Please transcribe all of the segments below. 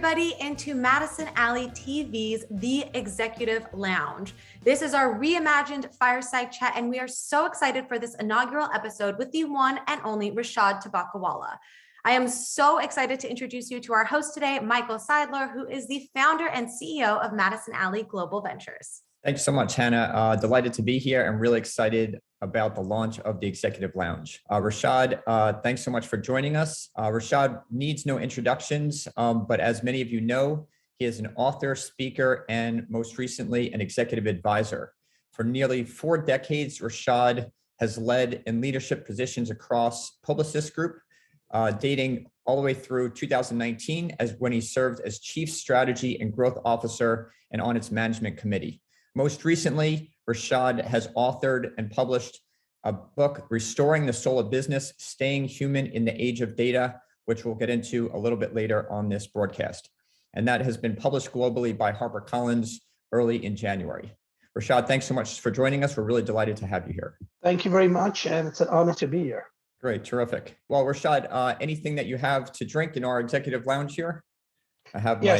everybody into Madison Alley TV's The Executive Lounge. This is our reimagined fireside chat, and we are so excited for this inaugural episode with the one and only Rishad Tobaccowala. I am so excited to introduce you to our host today, Michael Seidler, who is the founder and CEO of Madison Alley Global Ventures. Thanks so much, Hannah. Delighted to be here and really excited about the launch of the Executive Lounge. Rishad, thanks so much for joining us. Rishad needs no introductions, but as many of you know, he is an author, speaker, and most recently, an executive advisor. For nearly 4 decades, Rishad has led in leadership positions across Publicis Groupe, dating all the way through 2019 as when he served as Chief Strategy and Growth Officer and on its management committee. Most recently, Rishad has authored and published a book, Restoring the Soul of Business, Staying Human in the Age of Data, which we'll get into a little bit later on this broadcast. And that has been published globally by HarperCollins early in January. Rishad, thanks so much for joining us. We're really delighted to have you here. Thank you very much, and it's an honor to be here. Great, terrific. Well, Rishad, anything that you have to drink in our executive lounge here?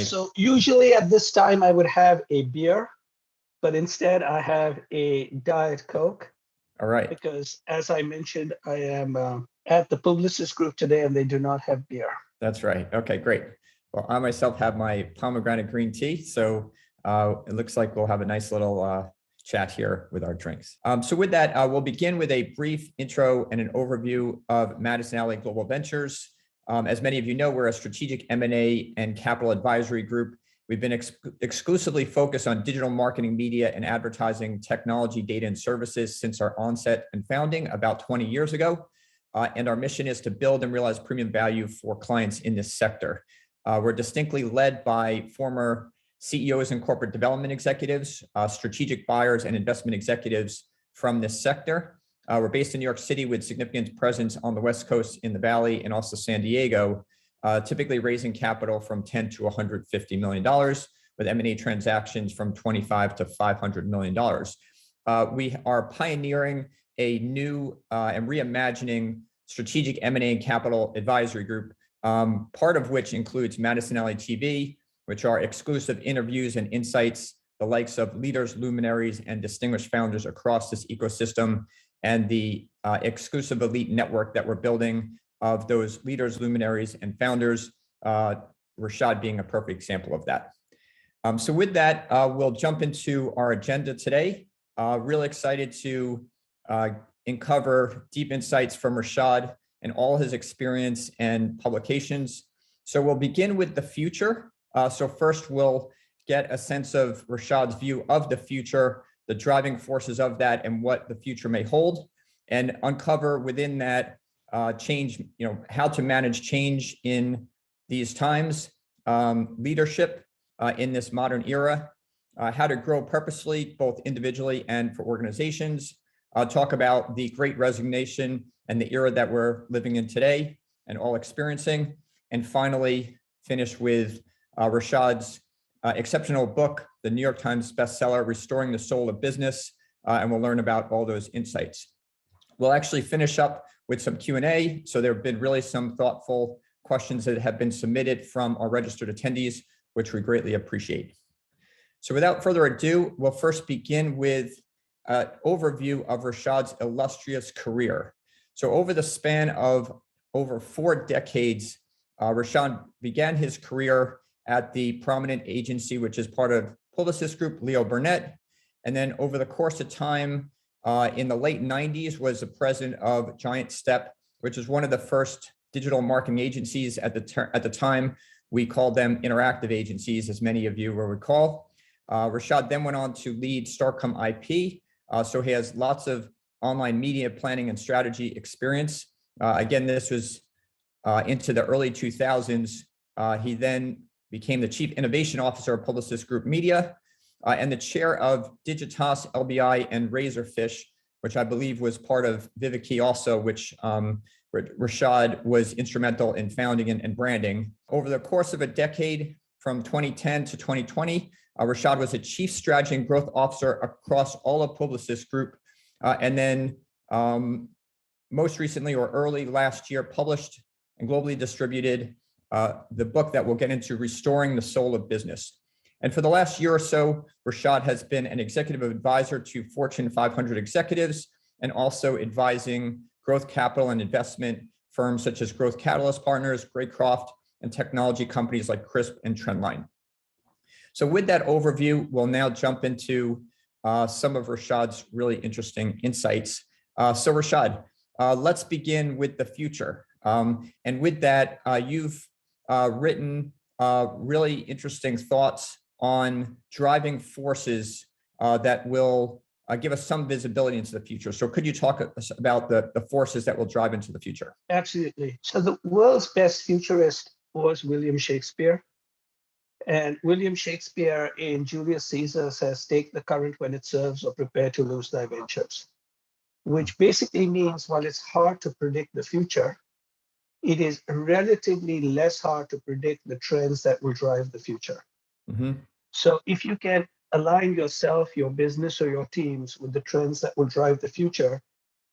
So usually at this time I would have a beer, but instead I have a Diet Coke. All right. Because as I mentioned, I am at the Publicis Groupe today and they do not have beer. That's right. Okay, great. Well, I myself have my pomegranate green tea. So it looks like we'll have a nice little chat here with our drinks. So with that, we'll begin with a brief intro and an overview of Madison Alley Global Ventures. As many of you know, we're a strategic M&A and capital advisory group. We've been exclusively focused on digital marketing, media, and advertising, technology, data, and services since our onset and founding about 20 years ago. And our mission is to build and realize premium value for clients in this sector. We're distinctly led by former CEOs and corporate development executives, strategic buyers, and investment executives from this sector. We're based in New York City with significant presence on the West Coast in the Valley and also San Diego, typically raising capital from $10 to $150 million, with M&A transactions from $25 to $500 million. We are pioneering a new and reimagining strategic M&A and capital advisory group, part of which includes Madison Alley TV, which are exclusive interviews and insights, the likes of leaders, luminaries, and distinguished founders across this ecosystem, and the exclusive elite network that we're building of those leaders, luminaries, and founders, Rishad being a perfect example of that. So with that, we'll jump into our agenda today. Really excited to uncover deep insights from Rishad and all his experience and publications. So we'll begin with the future. So first, we'll get a sense of Rishad's view of the future, the driving forces of that, and what the future may hold, and uncover within that change, how to manage change in these times, leadership in this modern era, how to grow purposefully, both individually and for organizations, talk about the Great Resignation and the era that we're living in today and all experiencing, and finally finish with Rishad's exceptional book, the New York Times bestseller, Restoring the Soul of Business, and we'll learn about all those insights. We'll actually finish up with some Q&A. So there have been really some thoughtful questions that have been submitted from our registered attendees, which we greatly appreciate. So without further ado, we'll first begin with an overview of Rishad's illustrious career. So over the span of over 4 decades, Rishad began his career at the prominent agency, which is part of Publicis Groupe, Leo Burnett. And then over the course of time, in the late 90s, was the president of Giant Step, which is one of the first digital marketing agencies at the time. We called them interactive agencies, as many of you will recall. Rishad then went on to lead Starcom IP. So he has lots of online media planning and strategy experience. Again, this was into the early 2000s. He then became the Chief Innovation Officer of Publicis Groupe Media and the chair of Digitas, LBI, and Razorfish, which I believe was part of Viviki also, which Rishad was instrumental in founding and branding. Over the course of a decade, from 2010 to 2020, Rishad was a Chief Strategy and Growth Officer across all of Publicis Groupe, and then most recently or early last year, published and globally distributed the book that we'll get into, Restoring the Soul of Business. And for the last year or so, Rishad has been an executive advisor to Fortune 500 executives and also advising growth capital and investment firms such as Growth Catalyst Partners, Greycroft, and technology companies like Crisp and Trendline. So with that overview, we'll now jump into some of Rishad's really interesting insights. So Rishad, let's begin with the future. And with that, you've written really interesting thoughts on driving forces that will give us some visibility into the future. So could you talk about the forces that will drive into the future? Absolutely. So the world's best futurist was William Shakespeare. And William Shakespeare in Julius Caesar says, take the current when it serves or prepare to lose thy ventures, which basically means while it's hard to predict the future, it is relatively less hard to predict the trends that will drive the future. Mm-hmm. So if you can align yourself, your business, or your teams with the trends that will drive the future,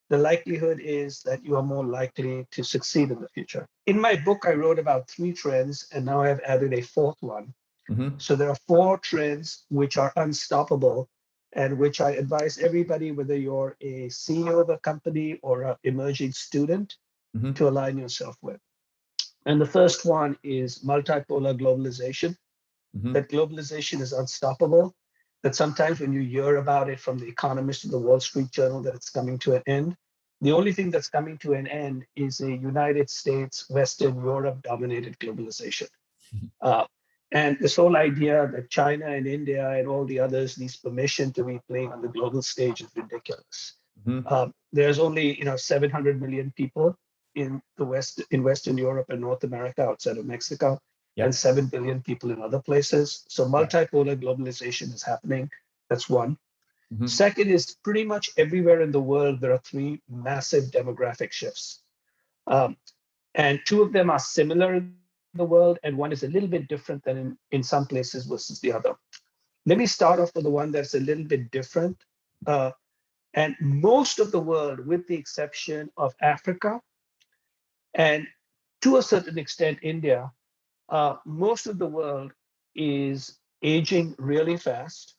the likelihood is that you are more likely to succeed in the future. In my book, I wrote about 3 trends, and now I've added a 4th one. Mm-hmm. So there are 4 trends which are unstoppable and which I advise everybody, whether you're a CEO of a company or an emerging student, Mm-hmm. to align yourself with. And the first one is multipolar globalization. Mm-hmm. That globalization is unstoppable, that sometimes when you hear about it from The Economist or the Wall Street Journal, that it's coming to an end. The only thing that's coming to an end is a United States, Western Europe dominated globalization. And this whole idea that China and India and all the others needs permission to be playing on the global stage is ridiculous. Mm-hmm. There's only 700 million people in the West, in Western Europe and North America outside of Mexico. Yep. And 7 billion people in other places. So multipolar globalization is happening. That's one. Mm-hmm. Second is pretty much everywhere in the world, there are 3 massive demographic shifts. And 2 of them are similar in the world, and one is a little bit different than in some places versus the other. Let me start off with the one that's a little bit different. And most of the world, with the exception of Africa, and to a certain extent, India, most of the world is aging really fast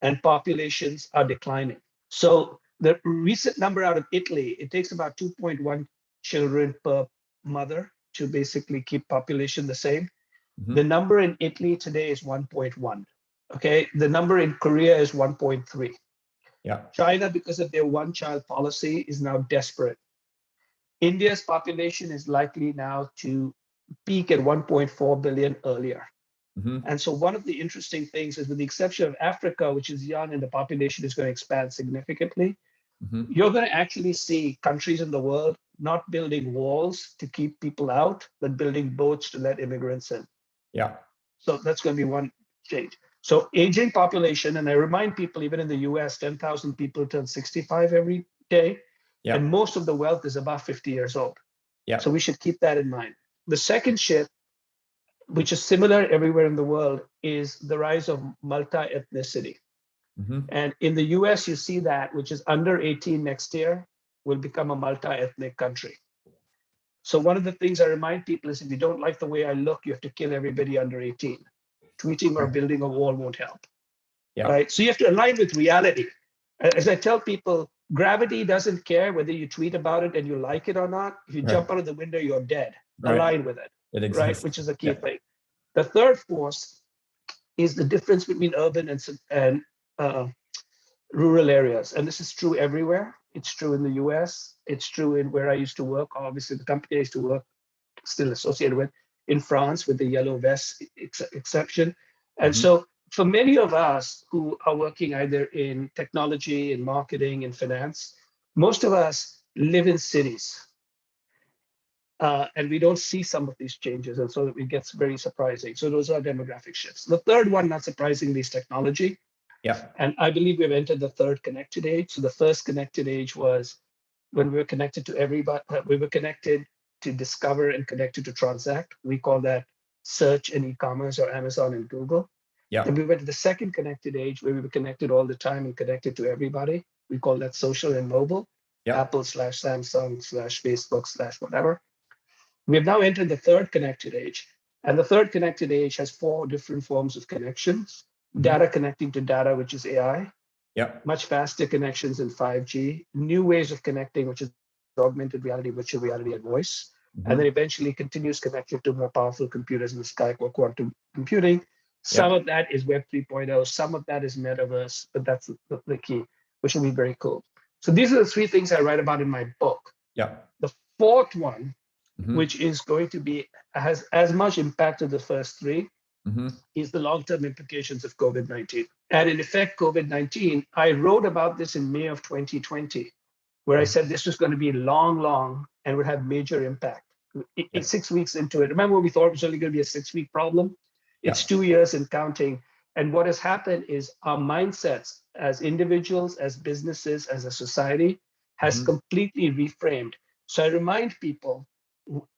and populations are declining. So the recent number out of Italy, it takes about 2.1 children per mother to basically keep population the same. Mm-hmm. The number in Italy today is 1.1. Okay, the number in Korea is 1.3. Yeah. China, because of their one-child policy, is now desperate. India's population is likely now to peak at 1.4 billion earlier. Mm-hmm. And so one of the interesting things is, with the exception of Africa, which is young and the population is going to expand significantly, Mm-hmm. you're going to actually see countries in the world not building walls to keep people out, but building boats to let immigrants in. Yeah. So that's going to be one change. So aging population, and I remind people, even in the US, 10,000 people turn 65 every day. Yeah. And most of the wealth is above 50 years old. Yeah. So we should keep that in mind. The second shift, which is similar everywhere in the world, is the rise of multi-ethnicity. Mm-hmm. And in the US, you see that, which is under 18 next year, will become a multi-ethnic country. So one of the things I remind people is, if you don't like the way I look, you have to kill everybody under 18. Tweeting or building a wall won't help. Yeah. Right? So you have to align with reality. As I tell people, gravity doesn't care whether you tweet about it and you like it or not. If you jump out of the window, you're dead. Right. Align with it. It exists. Right? Which is a key thing. The third force is the difference between urban and rural areas. And this is true everywhere. It's true in the US. It's true in where I used to work. Obviously, the company I used to work, still associated with, in France, with the yellow vest exception. And Mm-hmm. so for many of us who are working either in technology, in marketing, in finance, most of us live in cities. And we don't see some of these changes. And so it gets very surprising. So those are demographic shifts. The third one, not surprisingly, is technology. Yeah. And I believe we've entered the third connected age. So the first connected age was when we were connected to everybody. We were connected to discover and connected to transact. We call that search and e-commerce, or Amazon and Google. Yeah. Then we went to the second connected age, where we were connected all the time and connected to everybody. We call that social and mobile. Yeah. Apple / Samsung / Facebook / whatever. We have now entered the third connected age. And the third connected age has four different forms of connections. Data connecting to data, which is AI, Yep. much faster connections in 5G, new ways of connecting, which is augmented reality, virtual reality, and voice, and then eventually continuous connection to more powerful computers in the sky or quantum computing. Some Yep. of that is Web 3.0, some of that is metaverse, but that's the key, which will be very cool. So these are the three things I write about in my book. Yep. The fourth one, Mhm. which is going to be has as much impact as the first three, Mhm. is the long-term implications of COVID-19. And in effect, COVID-19, I wrote about this in May of 2020, where I said this was going to be long, and would have major impact. It's 6 weeks into it. Remember, we thought it was only going to be a 6-week problem? It's Yeah. 2 years and counting. And what has happened is our mindsets as individuals, as businesses, as a society has completely reframed. So I remind people,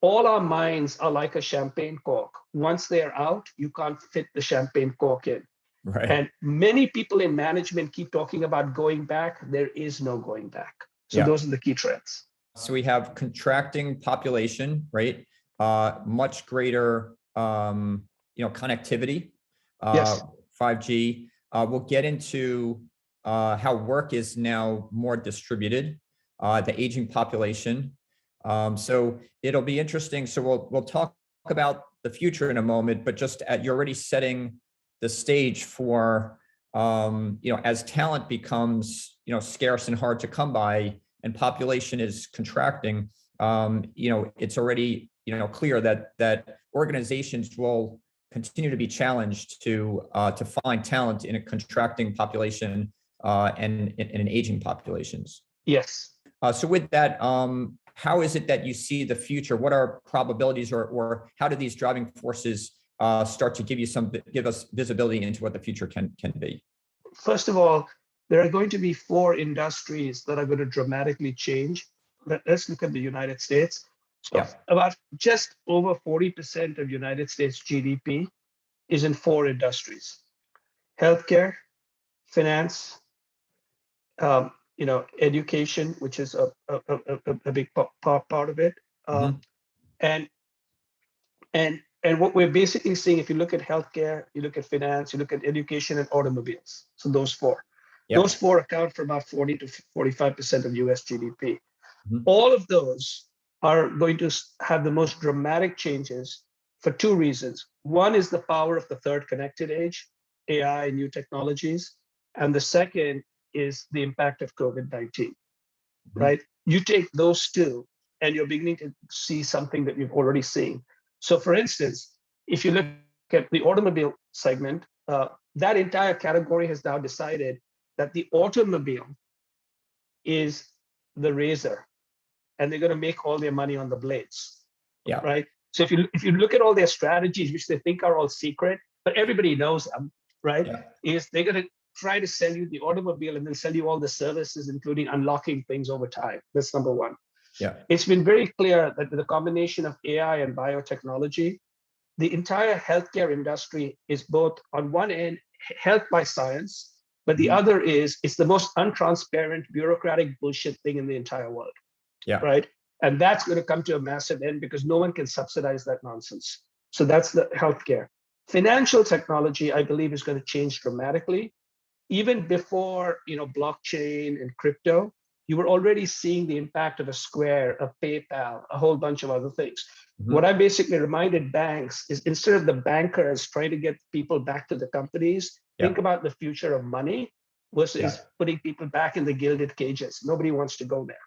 all our minds are like a champagne cork. Once they're out, you can't fit the champagne cork in. Right. And many people in management keep talking about going back. There is no going back. So Yeah. those are the key trends. So we have contracting population, right? Much greater, connectivity. Yes. 5G. We'll get into how work is now more distributed. The aging population. So it'll be interesting. So we'll talk about the future in a moment, but just you're already setting the stage for as talent becomes scarce and hard to come by, and population is contracting. It's already clear that organizations will continue to be challenged to find talent in a contracting population and in an aging populations. Yes. So with that, how is it that you see the future? What are probabilities, or how do these driving forces start to give us visibility into what the future can be? First of all, there are going to be 4 industries that are going to dramatically change. Let's look at the United States. So about just over 40% of United States GDP is in 4 industries: healthcare, finance, education, which is a big part of it, and what we're basically seeing, if you look at healthcare, you look at finance, you look at education and automobiles. So those 4, those 4 account for about 40 to 45% of US GDP. All of those are going to have the most dramatic changes for 2 reasons. One is the power of the third connected age, AI, new technologies. And the second is the impact of COVID-19, right? You take those 2 and you're beginning to see something that you've already seen. So for instance, if you look at the automobile segment, that entire category has now decided that the automobile is the razor, and they're going to make all their money on the blades. Yeah. Right. So if you look at all their strategies, which they think are all secret, but everybody knows them, right? Is they're going to try to sell you the automobile and then sell you all the services, including unlocking things over time. That's number one. Yeah. It's been very clear that the combination of AI and biotechnology, the entire healthcare industry is both on one end helped by science, but the other is it's the most untransparent, bureaucratic bullshit thing in the entire world. Yeah. Right. And that's going to come to a massive end because no one can subsidize that nonsense. So that's the healthcare. Financial technology, I believe, is going to change dramatically. Even before blockchain and crypto, you were already seeing the impact of a Square, a PayPal, a whole bunch of other things. What I basically reminded banks is, instead of the bankers trying to get people back to the companies, think about the future of money versus putting people back in the gilded cages. Nobody wants to go there.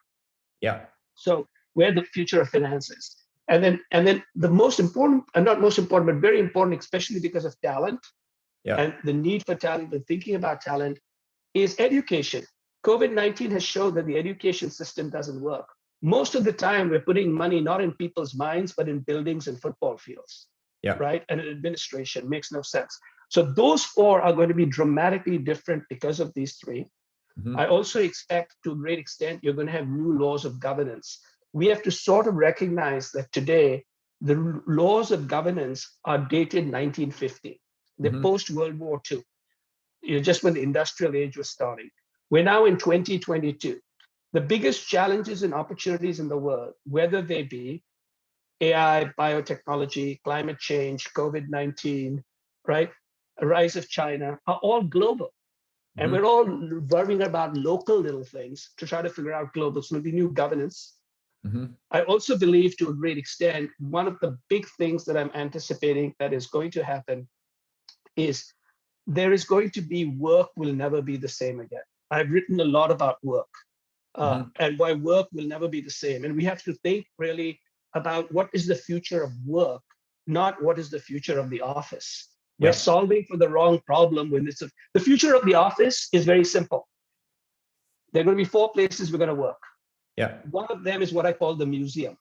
Yeah. So where the future of finance is. And then the most important, and not most important, but very important, especially because of talent and the need for talent and thinking about talent, is education. COVID-19 has shown that the education system doesn't work. Most of the time, we're putting money not in people's minds, but in buildings and football fields, right? And in administration. Makes no sense. So those 4 are going to be dramatically different because of these 3. I also expect, to a great extent, you're going to have new laws of governance. We have to sort of recognize that today, the laws of governance are dated 1950. They're post-World War II, just when the industrial age was starting. We're now in 2022. The biggest challenges and opportunities in the world, whether they be AI, biotechnology, climate change, COVID-19, right? A rise of China are all global. And we're all worrying about local little things to try to figure out global. So maybe new governance. I also believe, to a great extent, one of the big things that I'm anticipating that is going to happen is there is going to be work will never be the same again. I've written a lot about work and why work will never be the same. And we have to think really about what is the future of work, not what is the future of the office. We're solving for the wrong problem when it's the future of the office is very simple. There are going to be 4 places we're going to work. One of them is what I call the museum.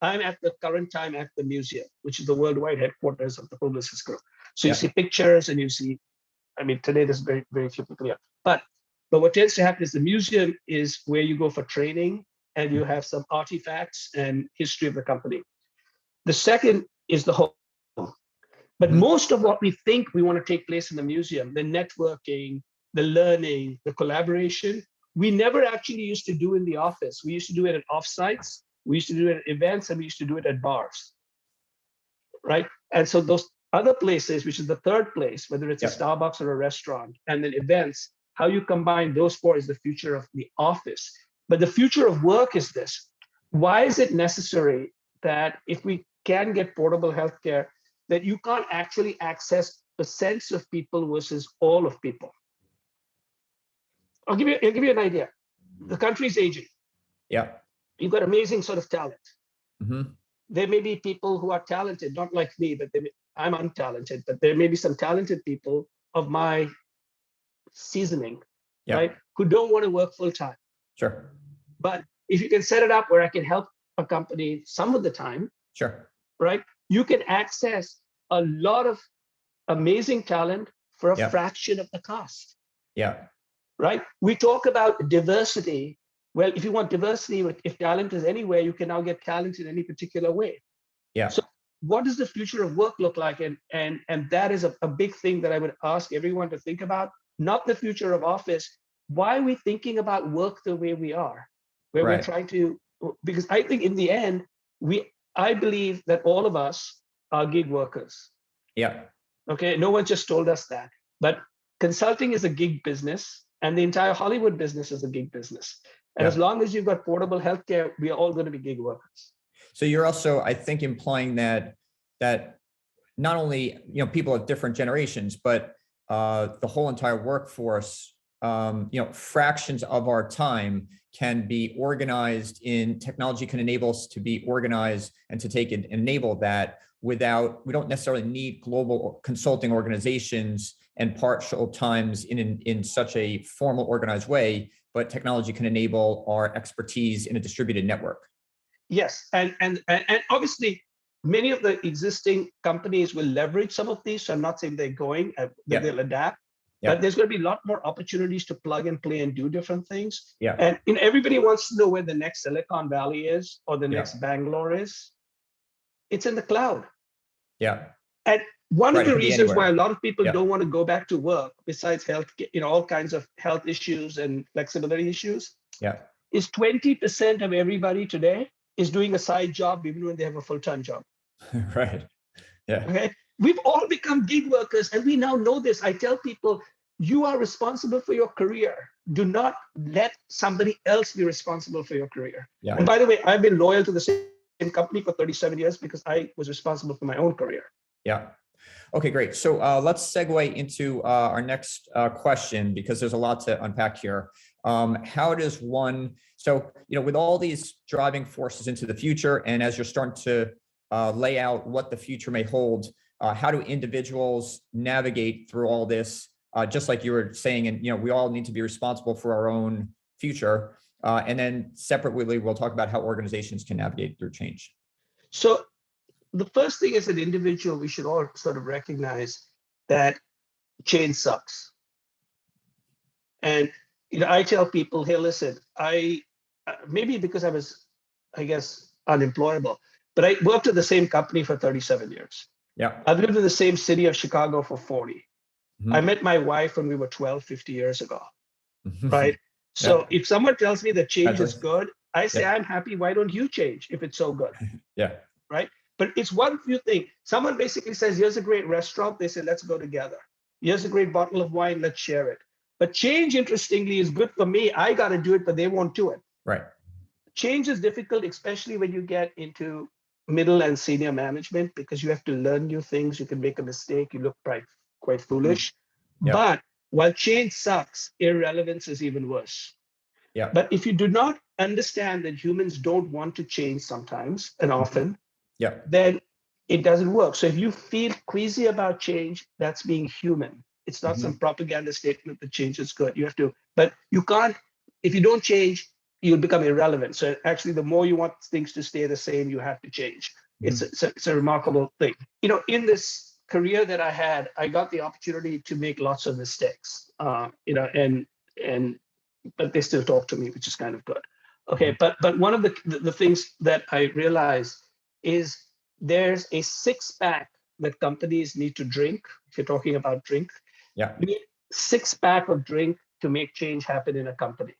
I'm at the current time at the museum, which is the worldwide headquarters of the Publicis Groupe. So you see pictures and you see, I mean, today there's very, very few people here. But what tends to happen is the museum is where you go for training and you have some artifacts and history of the company. The second is the home. But most of what we think we want to take place in the museum, the networking, the learning, the collaboration, we never actually used to do in the office. We used to do it at offsites, we used to do it at events, and we used to do it at bars, right? And so those other places, which is the third place, whether it's a Starbucks or a restaurant, and then events, how you combine those 4 is the future of the office. But the future of work is this. Why is it necessary that if we can get portable healthcare, that you can't actually access a sense of people versus all of people? I'll give you an idea. The country is aging. You've got amazing sort of talent. There may be people who are talented, not like me, but I'm untalented, but there may be some talented people of my seasoning, right, who don't want to work full time. But if you can set it up where I can help a company some of the time, right, you can access a lot of amazing talent for a fraction of the cost. Right? We talk about diversity. Well, if you want diversity, if talent is anywhere, you can now get talent in any particular way. So what does the future of work look like? And that is a big thing that I would ask everyone to think about, not the future of office. Why are we thinking about work the way we are? Where we're trying to, because I think in the end, I believe that all of us are gig workers. Okay, no one just told us that. But consulting is a gig business, and the entire Hollywood business is a gig business. And as long as you've got portable healthcare, we are all going to be gig workers. So you're also, I think, implying that not only people of different generations, but the whole entire workforce, fractions of our time can be organized in technology, can enable us to be organized and to take and enable that we don't necessarily need global consulting organizations and partial times in such a formal, organized way, but technology can enable our expertise in a distributed network. Yes, and obviously many of the existing companies will leverage some of these. So I'm not saying they're going, they'll adapt. But there's going to be a lot more opportunities to plug and play and do different things. And everybody wants to know where the next Silicon Valley is or the next Bangalore is. It's in the cloud. And one of the reasons why a lot of people don't want to go back to work, besides health, all kinds of health issues and flexibility issues, is 20% of everybody today is doing a side job even when they have a full-time job. Okay. We've all become gig workers, and we now know this. I tell people, you are responsible for your career. Do not let somebody else be responsible for your career. And by the way, I've been loyal to the same company for 37 years because I was responsible for my own career. Okay, great. So let's segue into our next question, because there's a lot to unpack here. How does one, with all these driving forces into the future, and as you're starting to lay out what the future may hold, how do individuals navigate through all this? Just like you were saying, and we all need to be responsible for our own future. And then separately, we'll talk about how organizations can navigate through change. So the first thing as an individual, we should all sort of recognize that change sucks. And I tell people, hey, listen, maybe because I was, I guess, unemployable, but I worked at the same company for 37 years. I've lived in the same city of Chicago for 40. I met my wife when we were 12, 50 years ago, right? So if someone tells me that change is good, I say, I'm happy. Why don't you change if it's so good? right? But it's one few thing. Someone basically says, here's a great restaurant. They say, let's go together. Here's a great bottle of wine. Let's share it. But change, interestingly, is good for me. I got to do it, but they won't do it. Right. Change is difficult, especially when you get into middle and senior management, because you have to learn new things. You can make a mistake. You look quite foolish. Yeah. But while change sucks, irrelevance is even worse. Yeah. But if you do not understand that humans don't want to change sometimes and often, yeah, then it doesn't work. So if you feel queasy about change, that's being human. It's not some propaganda statement that change is good. You have to, but you can't, if you don't change, you'll become irrelevant. So actually, the more you want things to stay the same, you have to change. It's a remarkable thing. You know, in this career that I had, I got the opportunity to make lots of mistakes, you know, but they still talk to me, which is kind of good. Okay, but one of the things that I realized is there's a six-pack that companies need to drink. If you're talking about drink, yeah, you need six-pack of drink to make change happen in a company.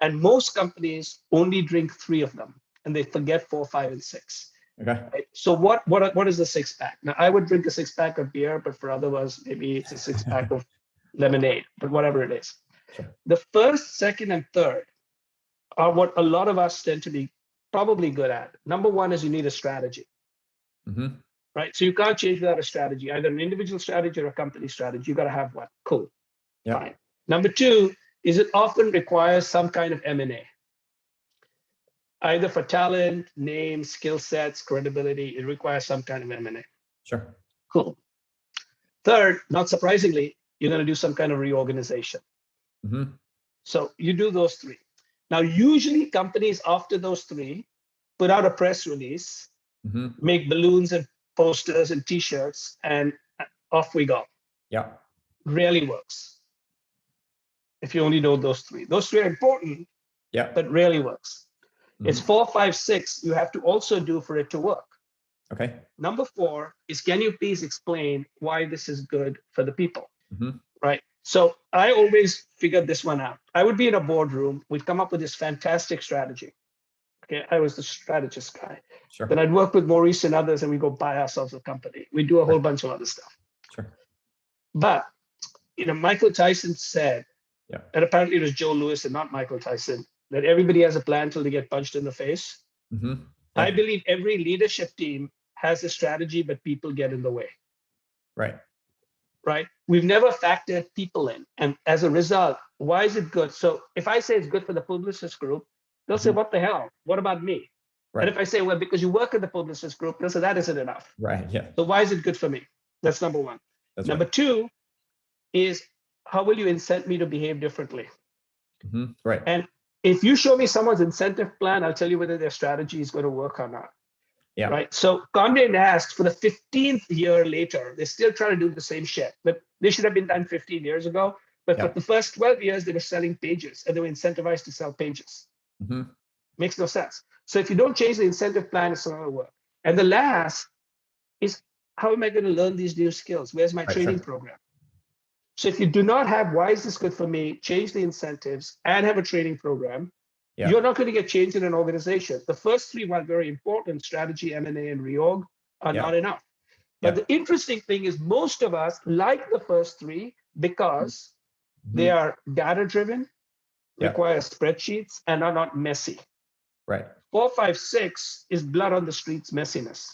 And most companies only drink 3 of them, and they forget 4, 5, and 6. Okay. Right? So what is the six-pack? Now, I would drink a six-pack of beer, but for others, maybe it's a six-pack of lemonade, but whatever it is. Sure. The first, second, and third are what a lot of us tend to be probably good at. Number one is you need a strategy. Right? So you can't change without a strategy, either an individual strategy or a company strategy. You got to have one. Cool. Yeah. Fine. Number two is it often requires some kind of M&A, either for talent, name, skill sets, credibility. It requires some kind of M&A. Sure. Cool. Third, not surprisingly, you're going to do some kind of reorganization. So you do those 3. Now, usually companies after those 3 put out a press release, make balloons and posters and T-shirts, and off we go. Yeah. Rarely works. If you only know those 3. Those 3 are important, Yeah. but rarely works. It's 4, 5, 6 you have to also do for it to work. Okay. Number 4 is, can you please explain why this is good for the people? Right? So I always figured this one out. I would be in a boardroom. We'd come up with this fantastic strategy. Okay, I was the strategist guy. Sure. Then I'd work with Maurice and others, and we go buy ourselves a company. We do a whole bunch of other stuff. Sure. But you know, Michael Tyson said, and apparently it was Joe Louis and not Michael Tyson, that everybody has a plan till they get punched in the face. I believe every leadership team has a strategy, but people get in the way. Right? We've never factored people in. And as a result, why is it good? So if I say it's good for the Publicis Groupe, they'll say, what the hell? What about me? And if I say, well, because you work at the Publicis Groupe, they'll say that isn't enough. Right. Yeah. So why is it good for me? That's number one. Number 2 is, how will you incent me to behave differently? Right. And if you show me someone's incentive plan, I'll tell you whether their strategy is going to work or not. Yeah. Right. So Condé Nast, for the 15th year later, they're still trying to do the same shit, but they should have been done 15 years ago. But for the first 12 years, they were selling pages, and they were incentivized to sell pages. Makes no sense. So if you don't change the incentive plan, it's not going to work. And the last is, how am I going to learn these new skills? Where's my training program? So if you do not have, why is this good for me, change the incentives and have a training program, you're not going to get change in an organization. The first 3, while very important, strategy, M&A, and reorg, are not enough. But the interesting thing is, most of us like the first 3 because they are data-driven, require spreadsheets, and are not messy. Right. 4, 5, 6 is blood on the streets messiness.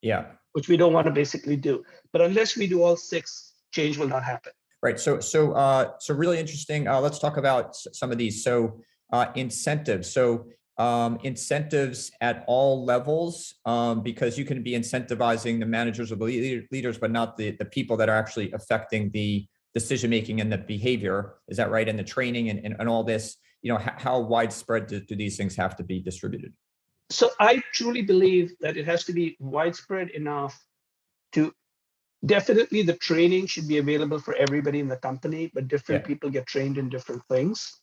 Yeah. Which we don't want to basically do. But unless we do all 6, change will not happen. Right. So really interesting. Let's talk about some of these. So incentives. So incentives at all levels, because you can be incentivizing the managers or the leaders, but not the people that are actually affecting the decision-making and the behavior. Is that right? And the training and all this, you know, how widespread do these things have to be distributed? So I truly believe that it has to be widespread enough to, definitely the training should be available for everybody in the company, but different people get trained in different things,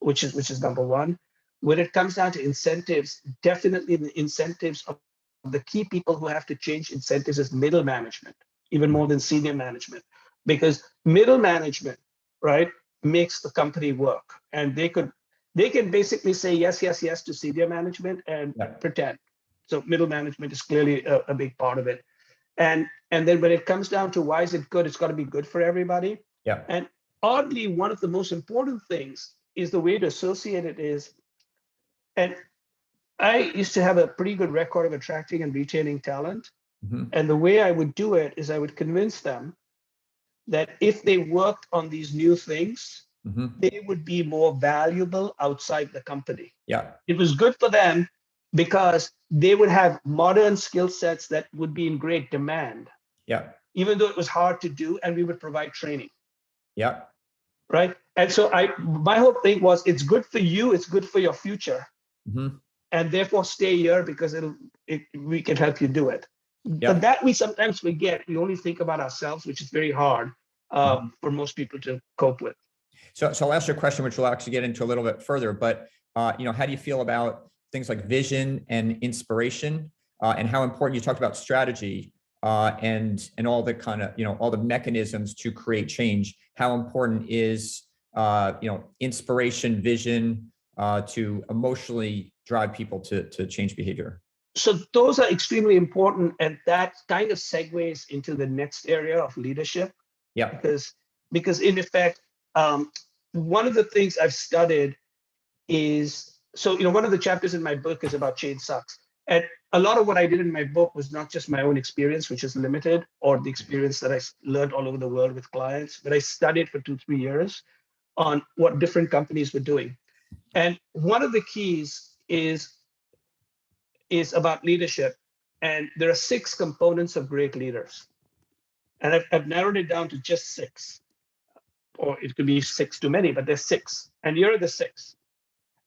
which is number one. When it comes down to incentives, definitely the incentives of the key people who have to change incentives is middle management, even more than senior management, because middle management, right, makes the company work. And they can basically say yes, yes, yes to senior management and pretend. So middle management is clearly a big part of it. And then when it comes down to why is it good, it's got to be good for everybody. Yeah. And oddly, one of the most important things is the way to associate it is, and I used to have a pretty good record of attracting and retaining talent. Mm-hmm. And the way I would do it is I would convince them that if they worked on these new things, Mm-hmm. they would be more valuable outside the company. Yeah. It was good for them because they would have modern skill sets that would be in great demand. Yeah. Even though it was hard to do, and we would provide training. Yeah. Right. And so my whole thing was, it's good for you, it's good for your future. Mm-hmm. And therefore stay here because we can help you do it. Yeah. But that we sometimes forget. We only think about ourselves, which is very hard for most people to cope with. So I'll ask you a question, which we'll actually get into a little bit further, but how do you feel about things like vision and inspiration, and how important you talked about strategy, and all the kind of, all the mechanisms to create change? How important is, inspiration, vision, to emotionally drive people to change behavior? So those are extremely important, and that kind of segues into the next area of leadership. Yeah. Because in effect, one of the things I've studied is, one of the chapters in my book is about change sucks. And a lot of what I did in my book was not just my own experience, which is limited, or the experience that I learned all over the world with clients, but I studied for 2-3 years on what different companies were doing. And one of the keys is about leadership. And there are 6 components of great leaders. And I've narrowed it down to just 6. Or it could be 6 too many, but there's 6. And here are the 6.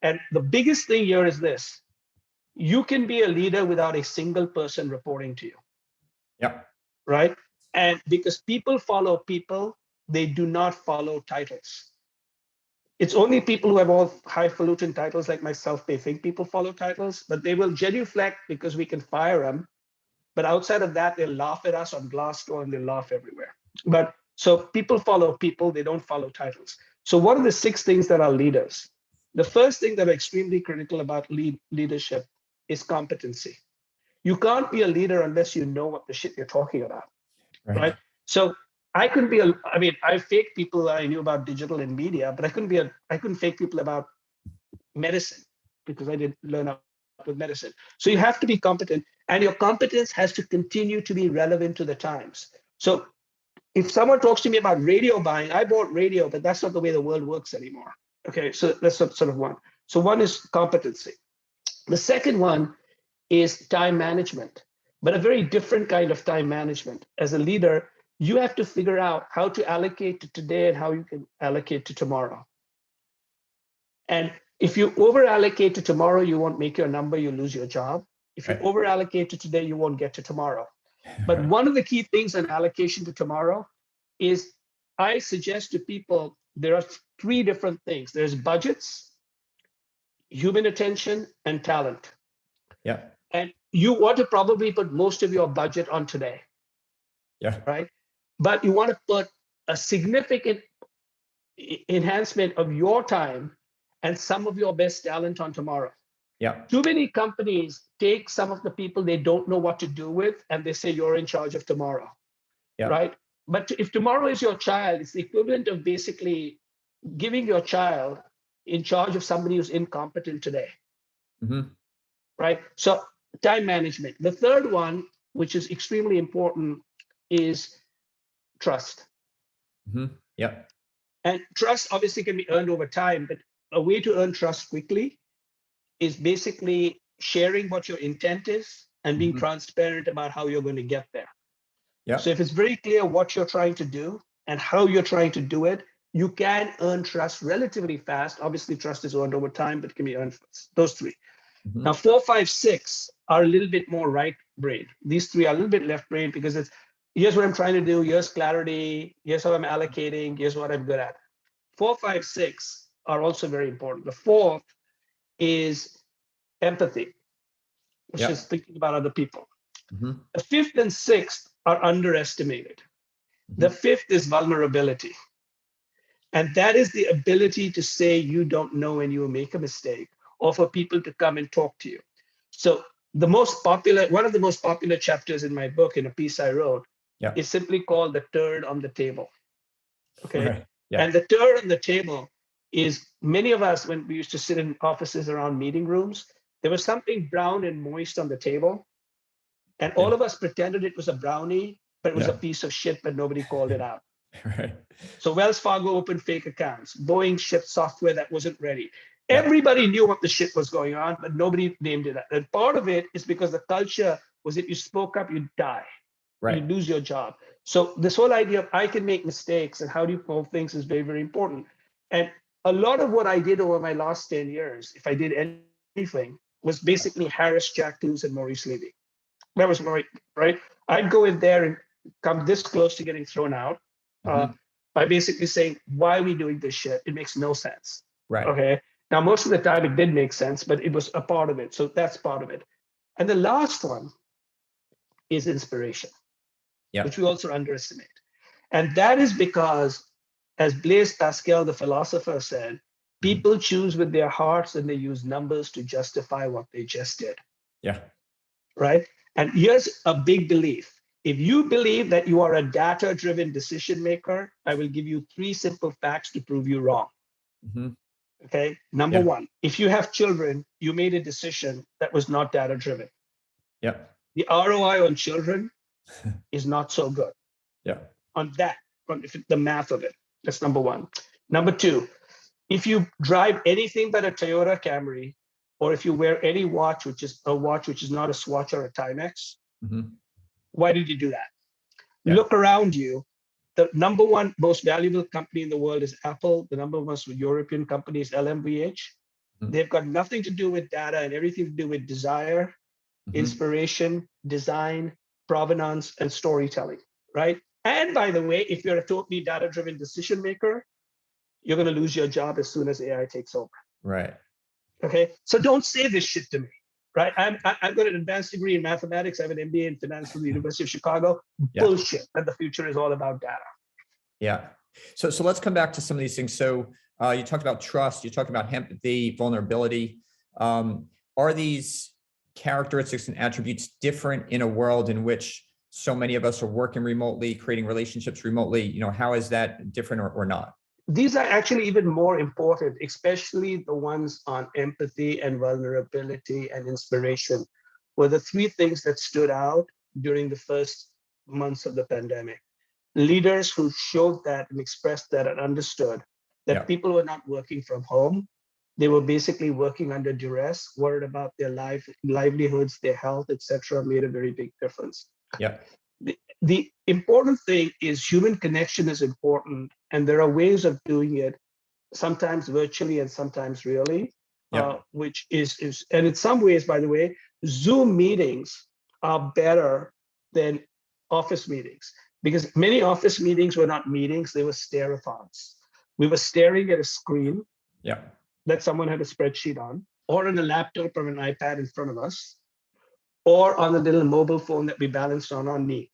And the biggest thing here is this: you can be a leader without a single person reporting to you. Yep. Right? And because people follow people, they do not follow titles. It's only people who have all highfalutin titles like myself, they think people follow titles, but they will genuflect because we can fire them. But outside of that, they'll laugh at us on Glassdoor and they'll laugh everywhere. But so people follow people, they don't follow titles. So what are the 6 things that are leaders? The first thing that are extremely critical about leadership is competency. You can't be a leader unless you know what the shit you're talking about, right? So I couldn't be I faked people that I knew about digital and media, but I couldn't fake people about medicine because I didn't learn up with medicine. So you have to be competent, and your competence has to continue to be relevant to the times. So if someone talks to me about radio buying, I bought radio, but that's not the way the world works anymore. Okay, so that's sort of one. So one is competency. The second one is time management, but a very different kind of time management. As a leader, you have to figure out how to allocate to today and how you can allocate to tomorrow. And if you over allocate to tomorrow, you won't make your number, you lose your job. If you over allocate to today, you won't get to tomorrow. But one of the key things in allocation to tomorrow is, I suggest to people, there are 3 different things. There's budgets, human attention, and talent. Yeah. And you want to probably put most of your budget on today. Yeah. Right. But you want to put a significant enhancement of your time and some of your best talent on tomorrow. Yeah. Too many companies take some of the people they don't know what to do with, and they say you're in charge of tomorrow. Yeah. Right. But if tomorrow is your child, it's the equivalent of basically giving your child in charge of somebody who's incompetent today. Mm-hmm. Right. So time management. The third one, which is extremely important, is trust. Mm-hmm. Yeah. And trust obviously can be earned over time, but a way to earn trust quickly is basically sharing what your intent is and being transparent about how you're going to get there. Yeah. So if it's very clear what you're trying to do and how you're trying to do it, you can earn trust relatively fast. Obviously, trust is earned over time, but it can be earned fast. Those 3. Mm-hmm. Now, 4, 5, 6 are a little bit more right brain. These 3 are a little bit left brain because it's, here's what I'm trying to do, here's clarity, here's how I'm allocating, here's what I'm good at. 4, 5, 6 are also very important. The 4th is empathy, which is thinking about other people. Mm-hmm. The 5th and 6th are underestimated. Mm-hmm. The 5th is vulnerability. And that is the ability to say you don't know when you make a mistake, or for people to come and talk to you. So one of the most popular chapters in my book, in a piece I wrote, Yeah. is simply called The Turd on the Table. Okay. Right. Yeah. And the turd on the table is, many of us, when we used to sit in offices around meeting rooms, there was something brown and moist on the table. And all of us pretended it was a brownie, but it was a piece of shit, but nobody called it out. Right. So Wells Fargo opened fake accounts. Boeing shipped software that wasn't ready. Yeah. Everybody knew what the shit was going on, but nobody named it. And part of it is because the culture was, if you spoke up, you'd die. Right. You'd lose your job. So this whole idea of I can make mistakes and how do you solve things is very, very important. And a lot of what I did over my last 10 years, if I did anything, was basically Harris, Jack Tools, and Maurice Levy. That was right. I'd go in there and come this close to getting thrown out by basically saying, why are we doing this shit? It makes no sense. Right. Okay. Now, most of the time it did make sense, but it was a part of it. So that's part of it. And the last one is inspiration, which we also underestimate. And that is because, as Blaise Pascal, the philosopher, said, people choose with their hearts and they use numbers to justify what they just did. Yeah. Right. And here's a big belief. If you believe that you are a data-driven decision maker, I will give you 3 simple facts to prove you wrong. Okay. Number one, if you have children, you made a decision that was not data-driven. Yeah. The ROI on children is not so good. Yeah. On that, on the math of it. That's number one. Number two, if you drive anything but a Toyota Camry, or if you wear any watch, which is not a Swatch or a Timex, why did you do that? Look around you. The number one most valuable company in the world is Apple. The number one most European company is LMVH. They've got nothing to do with data and everything to do with desire, inspiration, design, provenance, and storytelling, right? And by the way, if you're a totally data-driven decision maker, you're going to lose your job as soon as AI takes over. Right. Okay. So don't say this shit to me, right? I've got an advanced degree in mathematics. I have an MBA in finance from the University of Chicago. Bullshit. That the future is all about data. Yeah. So let's come back to some of these things. So you talked about trust. You talked about empathy, vulnerability. Are these characteristics and attributes different in a world in which so many of us are working remotely, creating relationships remotely? You know, how is that different or not? These are actually even more important, especially the ones on empathy and vulnerability and inspiration, were the 3 things that stood out during the first months of the pandemic. Leaders who showed that and expressed that and understood that people were not working from home. They were basically working under duress, worried about their livelihoods, their health, etc., made a very big difference. Yeah. The important thing is human connection is important, and there are ways of doing it, sometimes virtually and sometimes really, which is, and in some ways, by the way, Zoom meetings are better than office meetings, because many office meetings were not meetings, they were stare-a-thons. We were staring at a screen that someone had a spreadsheet on, or on a laptop or an iPad in front of us, or on the little mobile phone that we balanced on our knee.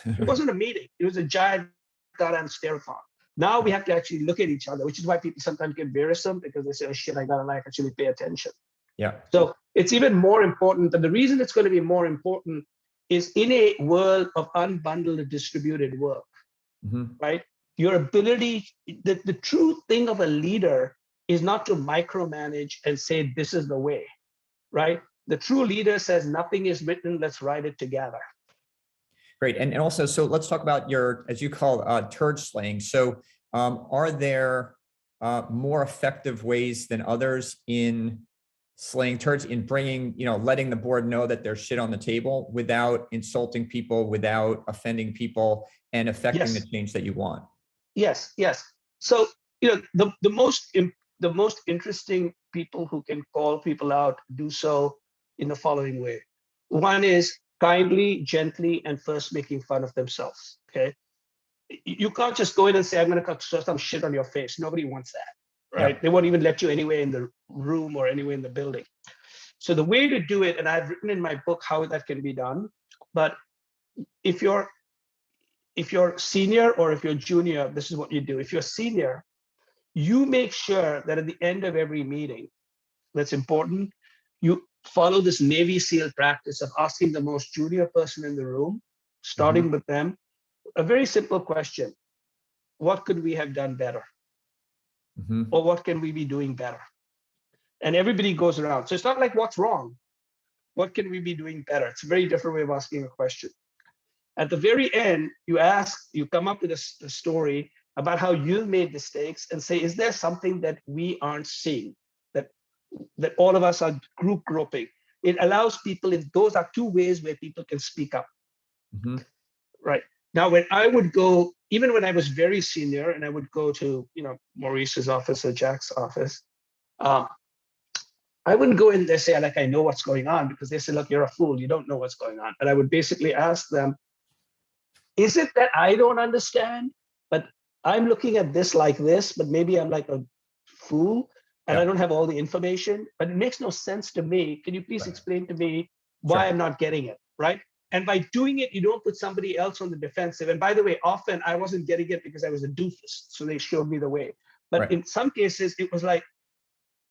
It wasn't a meeting. It was a giant goddamn stare-a-thon. Now we have to actually look at each other, which is why people sometimes get wearisome, because they say, oh shit, I gotta actually pay attention. Yeah. So it's even more important. And the reason it's going to be more important is in a world of unbundled and distributed work, right? Your ability, the true thing of a leader is not to micromanage and say, this is the way, right? The true leader says, nothing is written, let's write it together. Great. And also, so let's talk about your, as you call turd slaying. So are there more effective ways than others in slaying turds, in bringing, letting the board know that there's shit on the table without insulting people, without offending people, and affecting the change that you want? Yes. So, the most interesting people who can call people out do so in the following way. One is kindly, gently, and first making fun of themselves. Okay. You can't just go in and say, I'm going to throw some shit on your face. Nobody wants that, right? They won't even let you anywhere in the room or anywhere in the building. So the way to do it, and I've written in my book how that can be done, but if you're senior or if you're junior, this is what you do. If you're senior, you make sure that at the end of every meeting, that's important, you follow this Navy SEAL practice of asking the most junior person in the room, starting with them, a very simple question. What could we have done better? Or what can we be doing better? And everybody goes around. So it's not like what's wrong. What can we be doing better? It's a very different way of asking a question. At the very end, you come up with a story about how you made mistakes and say, is there something that we aren't seeing, that all of us are group groping? It allows people, those are two ways where people can speak up. Right. Now, when I would go, even when I was very senior and I would go to, Maurice's office or Jack's office, I wouldn't go in there say, like, I know what's going on, because they say, look, you're a fool. You don't know what's going on. But I would basically ask them, is it that I don't understand, but I'm looking at this like this, but maybe I'm like a fool and I don't have all the information, but it makes no sense to me. Can you please explain to me why I'm not getting it, right? And by doing it, you don't put somebody else on the defensive. And by the way, often I wasn't getting it because I was a doofus, so they showed me the way. But in some cases, it was like,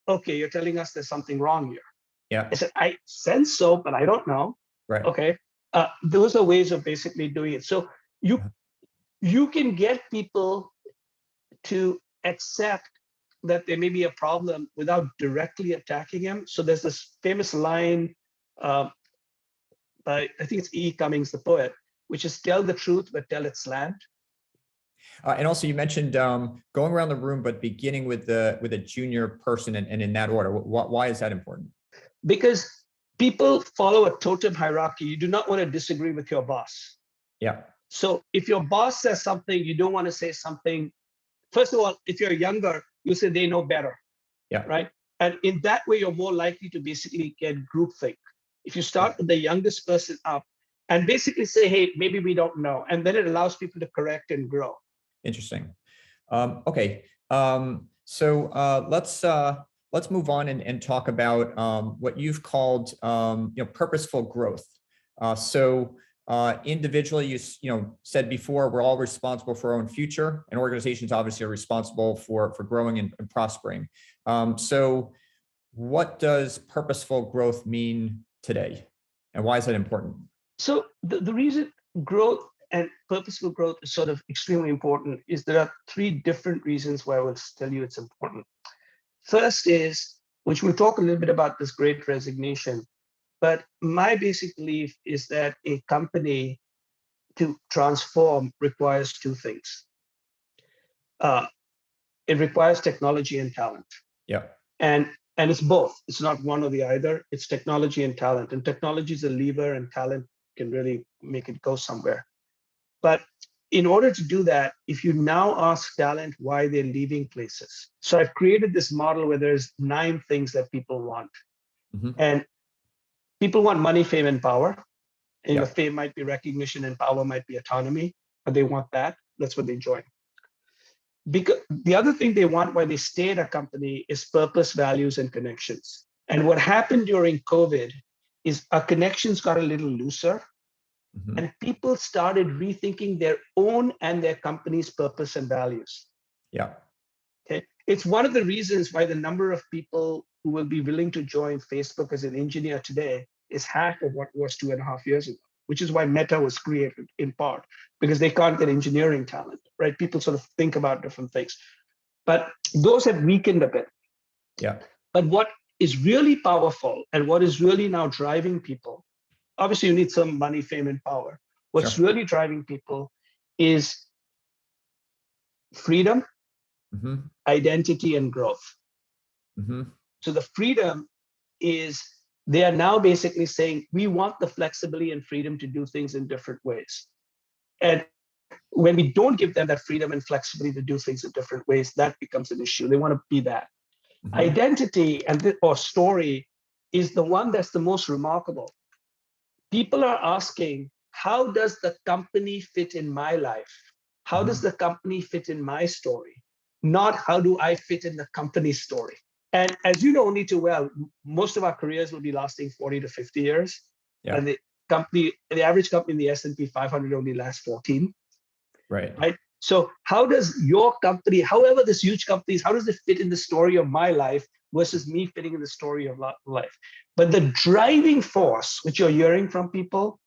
okay, you're telling us there's something wrong here. Yeah. I said, I sense so, but I don't know. Right. Okay. Those are ways of basically doing it. So you can get people to accept that there may be a problem without directly attacking him. So there's this famous line by, I think it's E. Cummings, the poet, which is tell the truth, but tell it slant. And also you mentioned going around the room, but beginning with a junior person and in that order. Why is that important? Because people follow a totem hierarchy. You do not want to disagree with your boss. Yeah. So if your boss says something, you don't want to say something. First of all, if you're younger, you say they know better. Yeah. Right. And in that way, you're more likely to basically get groupthink. If you start with the youngest person up and basically say, hey, maybe we don't know. And then it allows people to correct and grow. Interesting. Okay. So let's move on and talk about what you've called purposeful growth. Individually, you said before, we're all responsible for our own future, and organizations obviously are responsible for growing and prospering. So what does purposeful growth mean today, and why is that important? So the reason growth and purposeful growth is sort of extremely important is there are three different reasons why I will tell you it's important. First is, which we'll talk a little bit about, this great resignation. But my basic belief is that a company to transform requires two things. It requires technology and talent. Yeah. And it's both. It's not one or the other. It's technology and talent. And technology is a lever, and talent can really make it go somewhere. But in order to do that, if you now ask talent why they're leaving places. So I've created this model where there's 9 things that people want. And people want money, fame, and power. And fame might be recognition and power might be autonomy, but they want that. That's what they join. Because the other thing they want while they stay at a company is purpose, values, and connections. And what happened during COVID is our connections got a little looser, and people started rethinking their own and their company's purpose and values. Yeah. Okay. It's one of the reasons why the number of people who will be willing to join Facebook as an engineer today is half of what was 2.5 years ago, which is why Meta was created in part, because they can't get engineering talent, right? People sort of think about different things, but those have weakened a bit. Yeah. But what is really powerful and what is really now driving people, obviously you need some money, fame, and power. What's really driving people is freedom, identity, and growth. So the freedom is, they are now basically saying, we want the flexibility and freedom to do things in different ways. And when we don't give them that freedom and flexibility to do things in different ways, that becomes an issue. They want to be that. Identity or story is the one that's the most remarkable. People are asking, how does the company fit in my life? How does the company fit in my story? Not how do I fit in the company's story? And as you know only too well, most of our careers will be lasting 40 to 50 years. Yeah. And the average company in the S&P 500 only lasts 14. Right. So how does your company, however this huge company is, how does it fit in the story of my life versus me fitting in the story of life. But the driving force, which you're hearing from people,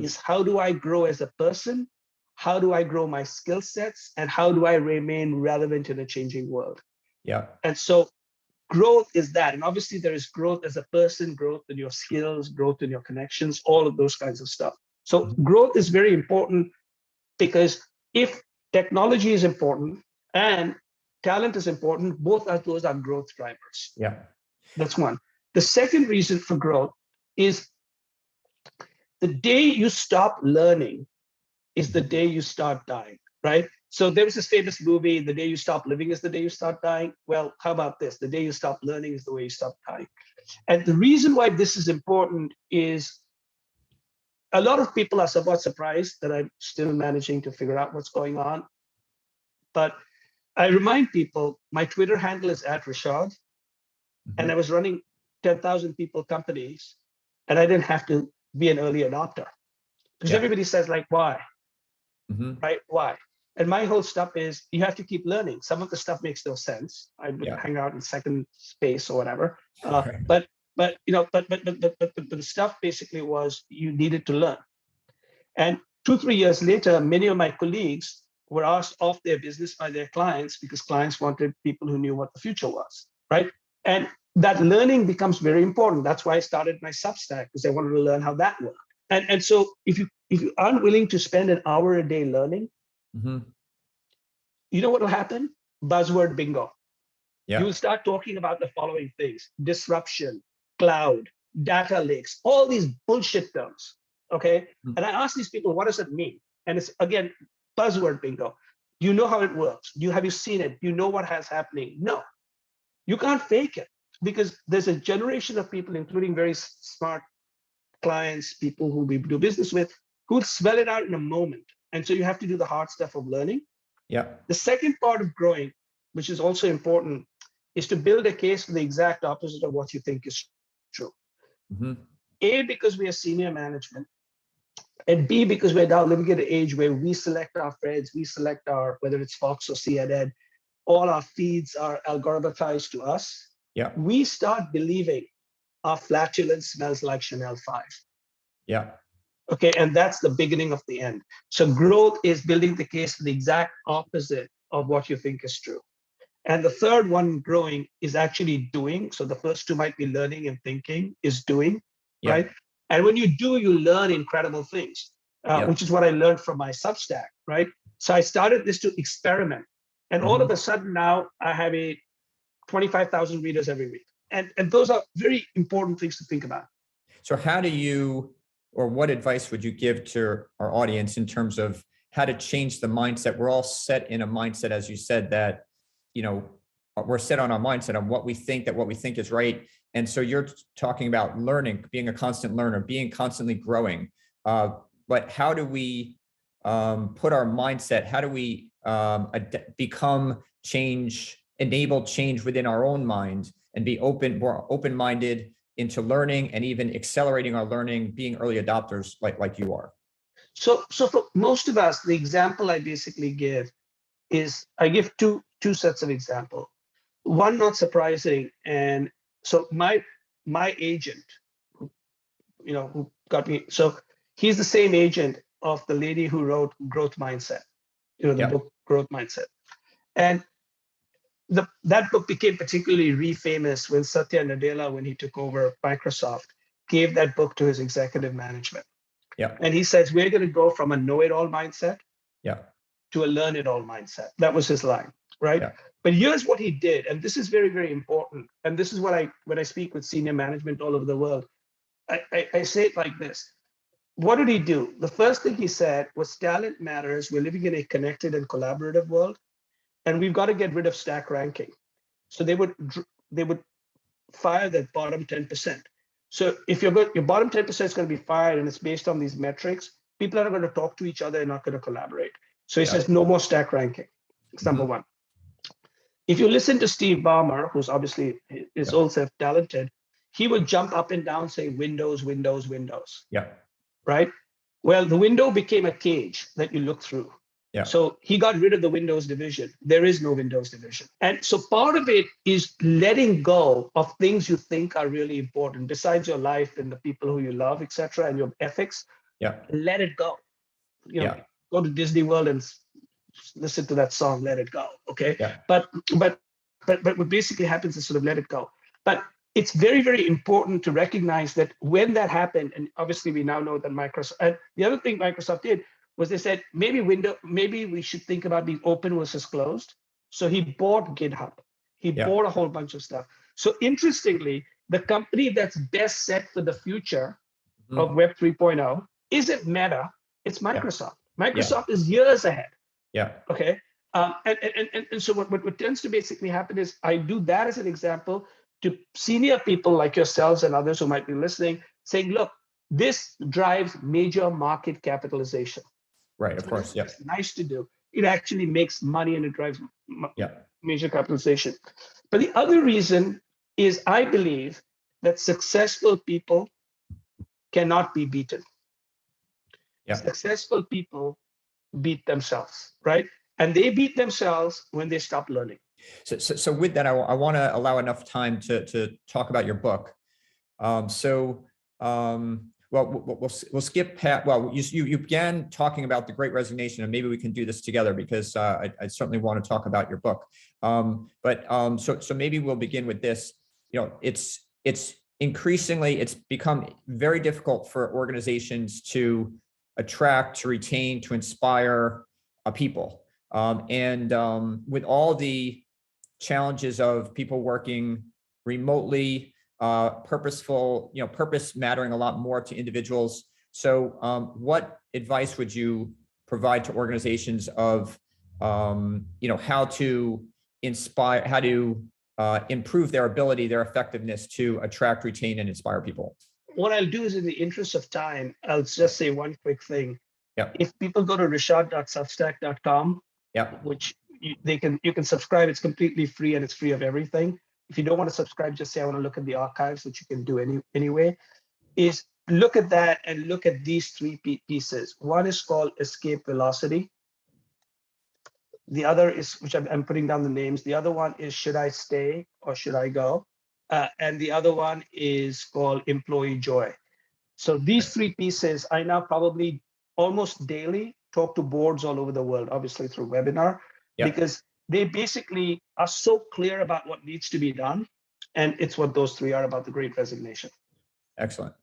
is how do I grow as a person? How do I grow my skill sets? And how do I remain relevant in a changing world? Yeah. And so growth is that. And obviously there is growth as a person, growth in your skills, growth in your connections, all of those kinds of stuff. So growth is very important, because if technology is important and talent is important, both of those are growth drivers. Yeah. That's one. The second reason for growth is the day you stop learning is the day you start dying, right? So there was this famous movie, The Day You Stop Living is the Day You Start Dying. Well, how about this? The day you stop learning is the way you stop dying. And the reason why this is important is a lot of people are somewhat surprised that I'm still managing to figure out what's going on. But I remind people, my Twitter handle is @Rishad, and I was running 10,000 people companies, and I didn't have to be an early adopter. Because everybody says, like, why? Right? Why? And my whole stuff is you have to keep learning. Some of the stuff makes no sense. I would hang out in second space or whatever. But the stuff basically was you needed to learn. And 2-3 years later, many of my colleagues were asked off their business by their clients because clients wanted people who knew what the future was, right? And that learning becomes very important. That's why I started my Substack, because I wanted to learn how that worked. And so if you aren't willing to spend an hour a day learning, you know what will happen? Buzzword bingo. You will start talking about the following things: disruption, cloud, data lakes, all these bullshit terms. Okay. And I ask these people, what does it mean? And it's, again, buzzword bingo. Do you know how it works? Have you seen it? Do you know what has happening? No, you can't fake it, because there's a generation of people, including very smart clients, people who we do business with, who will spell it out in a moment. And so you have to do the hard stuff of learning. The second part of growing, which is also important, is to build a case for the exact opposite of what you think is true. A, because we are senior management, and B, because we're now living at an age where we select our friends, we select our, whether it's Fox or CNN, all our feeds are algorithmized to us. We start believing our flatulence smells like Chanel 5. Okay, and that's the beginning of the end. So growth is building the case for the exact opposite of what you think is true. And the third one, growing, is actually doing. So the first two might be learning and thinking, is doing, right? And when you do, you learn incredible things, which is what I learned from my Substack, right? So I started this to experiment. And all of a sudden now I have 25,000 readers every week. And those are very important things to think about. So how do you, or what advice would you give to our audience in terms of how to change the mindset? We're all set in a mindset, as you said, that, you know, we're set on our mindset on what we think is right. And so you're talking about learning, being a constant learner, being constantly growing. But how do we put our mindset, how do we become change, enable change within our own mind and be more open-minded into learning and even accelerating our learning, being early adopters like you are? So for most of us, the example I basically give is I give two sets of example. One, not surprising, and so my agent, who got me, so he's the same agent of the lady who wrote Growth Mindset, the book Growth Mindset, and that book became particularly refamous when Satya Nadella, when he took over Microsoft, gave that book to his executive management. And he says, we're going to go from a know-it-all mindset to a learn-it-all mindset. That was his line, right? But here's what he did, and this is very, very important. And this is what when I speak with senior management all over the world, I say it like this. What did he do? The first thing he said was, talent matters. We're living in a connected and collaborative world, and we've got to get rid of stack ranking. So they would fire that bottom 10%. So if your bottom 10% is going to be fired and it's based on these metrics, people are not going to talk to each other and not going to collaborate. So he says no more stack ranking. That's number one. If you listen to Steve Ballmer, who's obviously is also talented, he would jump up and down saying Windows, Windows, Windows. Right? Well, the window became a cage that you look through. Yeah. So he got rid of the Windows division. There is no Windows division. And so part of it is letting go of things you think are really important, besides your life and the people who you love, etc., and your ethics. Yeah. Let it go. Yeah. Go to Disney World and listen to that song, Let It Go. Okay. Yeah. But what basically happens is sort of let it go. But it's very, very important to recognize that when that happened, and obviously we now know that Microsoft, and the other thing Microsoft did was they said, maybe we should think about being open versus closed. So he bought GitHub. He Yeah. bought a whole bunch of stuff. So interestingly, the company that's best set for the future of Web 3.0 isn't Meta, it's Microsoft. Microsoft is years ahead. Yeah. Okay. And so what tends to basically happen is I do that as an example to senior people like yourselves and others who might be listening, saying, look, this drives major market capitalization. Right. Of course. Yeah. It's nice to do. It actually makes money and it drives Yeah. major capitalization. But the other reason is I believe that successful people cannot be beaten. Yeah. Successful people beat themselves, right? And they beat themselves when they stop learning. So with that, I want to allow enough time to talk about your book. Well, we'll skip past. Well, you began talking about the Great Resignation, and maybe we can do this together because I certainly want to talk about your book. So maybe we'll begin with this. It's increasingly it's become very difficult for organizations to attract, to retain, to inspire people. With all the challenges of people working remotely, purpose mattering a lot more to individuals. So what advice would you provide to organizations of, how to inspire, how to improve their ability, their effectiveness to attract, retain, and inspire people? What I'll do is, in the interest of time, I'll just say one quick thing. Yeah. If people go to rishad.substack.com, which you can subscribe, it's completely free and it's free of everything. If you don't want to subscribe, just say I want to look at the archives, which you can do anyway. Is look at that and look at these three pieces. One is called Escape Velocity. The other is, which I'm putting down the names. The other one is Should I Stay or Should I Go? And the other one is called Employee Joy. So these three pieces, I now probably almost daily talk to boards all over the world, obviously through webinar, because they basically are so clear about what needs to be done. And it's what those three are about, the Great Resignation. Excellent.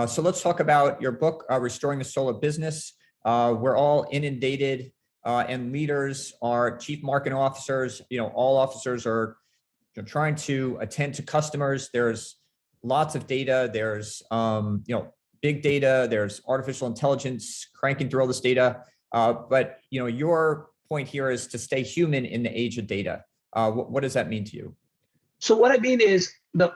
So let's talk about your book, Restoring the Soul of Business. We're all inundated and leaders are chief marketing officers. All officers are trying to attend to customers. There's lots of data. There's, big data. There's artificial intelligence cranking through all this data. But your point here is to stay human in the age of data. What does that mean to you? So what I mean is the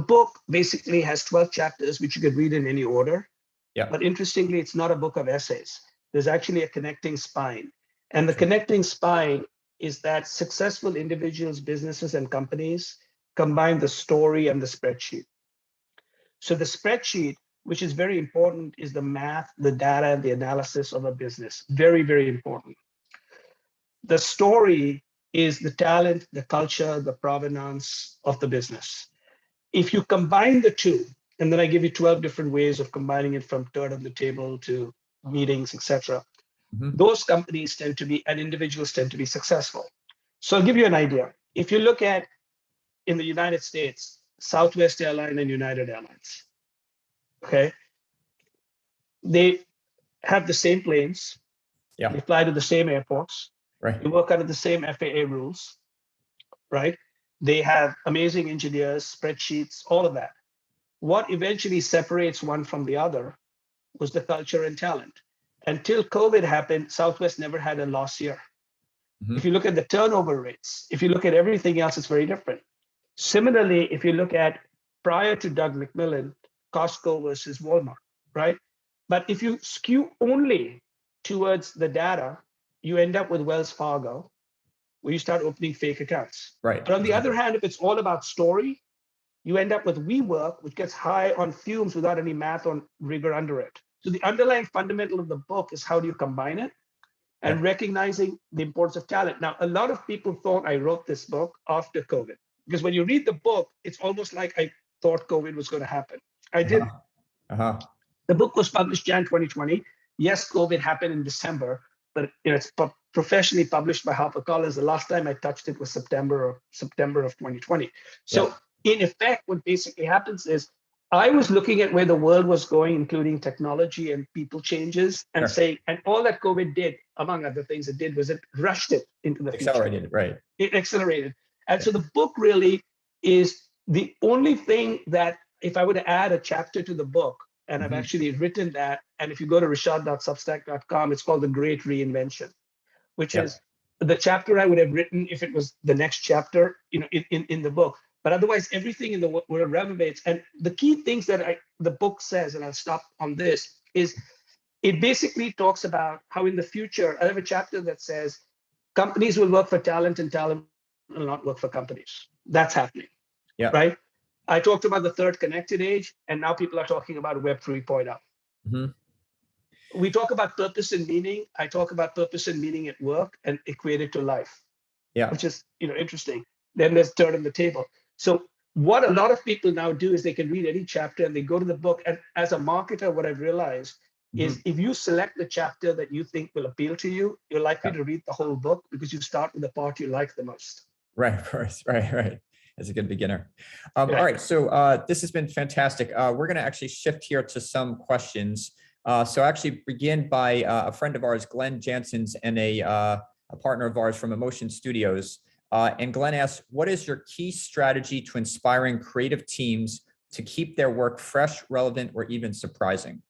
book basically has 12 chapters, which you could read in any order. Yeah. But interestingly, it's not a book of essays. There's actually a connecting spine. And the connecting spine is that successful individuals, businesses, and companies combine the story and the spreadsheet. So the spreadsheet, which is very important, is the math, the data, and the analysis of a business. Very, very important. The story is the talent, the culture, the provenance of the business. If you combine the two, and then I give you 12 different ways of combining it, from turn on the table to meetings, etc. Those companies tend to be, and individuals tend to be successful. So I'll give you an idea. If you look at, in the United States, Southwest Airlines and United Airlines, okay? They have the same planes. Yeah. They fly to the same airports. Right. They work under the same FAA rules, right? They have amazing engineers, spreadsheets, all of that. What eventually separates one from the other was the culture and talent. Until COVID happened, Southwest never had a loss year. If you look at the turnover rates, if you look at everything else, it's very different. Similarly, if you look at prior to Doug McMillon, Costco versus Walmart, right? But if you skew only towards the data, you end up with Wells Fargo, where you start opening fake accounts. Right. But on the other hand, if it's all about story, you end up with WeWork, which gets high on fumes without any math or rigor under it. So the underlying fundamental of the book is how do you combine it and recognizing the importance of talent. Now, a lot of people thought I wrote this book after COVID, because when you read the book, it's almost like I thought COVID was going to happen. I did. The book was published Jan 2020. Yes, COVID happened in December, but it's professionally published by HarperCollins. The last time I touched it was September of 2020. So in effect, what basically happens is I was looking at where the world was going, including technology and people changes, and saying, and all that COVID did, among other things it did, was it rushed it into the future. Accelerated, right. It accelerated. And so the book really is the only thing that, if I were to add a chapter to the book, and I've actually written that, and if you go to rishad.substack.com, it's called The Great Reinvention, which is the chapter I would have written if it was the next chapter, in the book. But otherwise, everything in the world reverberates. And the key things that the book says, and I'll stop on this, is it basically talks about how in the future, I have a chapter that says companies will work for talent and talent will not work for companies. That's happening, right? I talked about the third connected age, and now people are talking about Web 3.0. We talk about purpose and meaning. I talk about purpose and meaning at work and equate it to life, which is interesting. Then there's third on the table. So what a lot of people now do is they can read any chapter and they go to the book. And as a marketer, what I've realized is if you select the chapter that you think will appeal to you, you're likely to read the whole book because you start with the part you like the most. Right, of course. Right. As a good beginner. All right. So this has been fantastic. We're going to actually shift here to some questions. So actually begin by a friend of ours, Glenn Jansen's, and a partner of ours from Emotion Studios. And Glenn asks, what is your key strategy to inspiring creative teams to keep their work fresh, relevant, or even surprising?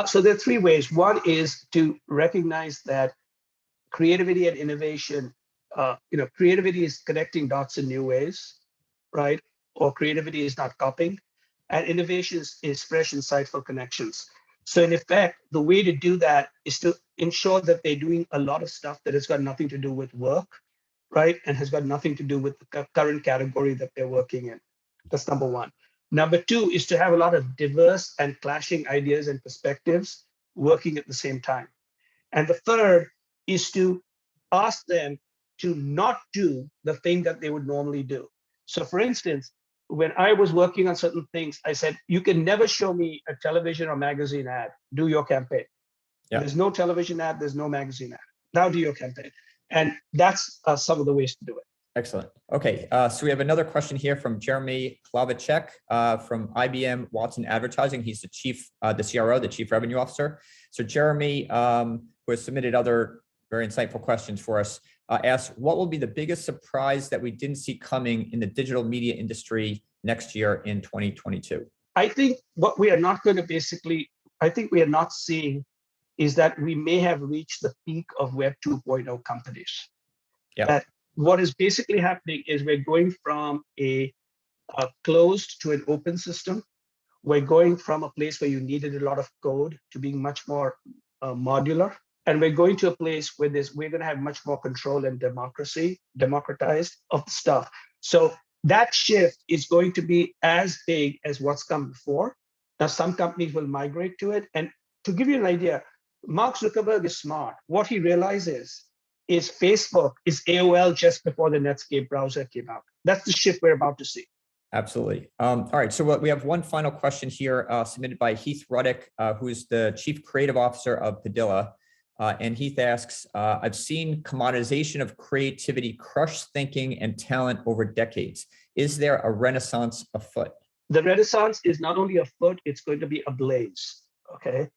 So there are three ways. One is to recognize that creativity and innovation, creativity is connecting dots in new ways, right? Or creativity is not copying. And innovation is fresh, insightful connections. So in effect, the way to do that is to ensure that they're doing a lot of stuff that has got nothing to do with work, right? And has got nothing to do with the current category that they're working in. That's number one. Number two is to have a lot of diverse and clashing ideas and perspectives working at the same time. And the third is to ask them to not do the thing that they would normally do. So for instance, when I was working on certain things, I said, you can never show me a television or magazine ad, do your campaign. There's no television ad, there's no magazine ad. Now do your campaign. And that's some of the ways to do it. Excellent. Okay, so we have another question here from Jeremy Klavacek from IBM Watson Advertising. He's the CRO, the Chief Revenue Officer. So Jeremy, who has submitted other very insightful questions for us, asks, what will be the biggest surprise that we didn't see coming in the digital media industry next year in 2022? I think what we are not going to we are not seeing is that we may have reached the peak of Web 2.0 companies. That what is basically happening is we're going from a closed to an open system. We're going from a place where you needed a lot of code to being much more modular. And we're going to a place where we're going to have much more control and democratized of the stuff. So that shift is going to be as big as what's come before. Now, some companies will migrate to it. And to give you an idea, Mark Zuckerberg is smart. What he realizes is Facebook is AOL just before the Netscape browser came out. That's the shift we're about to see. Absolutely. All right. So we have one final question here submitted by Heath Ruddick, who's the Chief Creative Officer of Padilla. And Heath asks, I've seen commoditization of creativity crush thinking and talent over decades. Is there a renaissance afoot? The renaissance is not only afoot, it's going to be ablaze. Okay.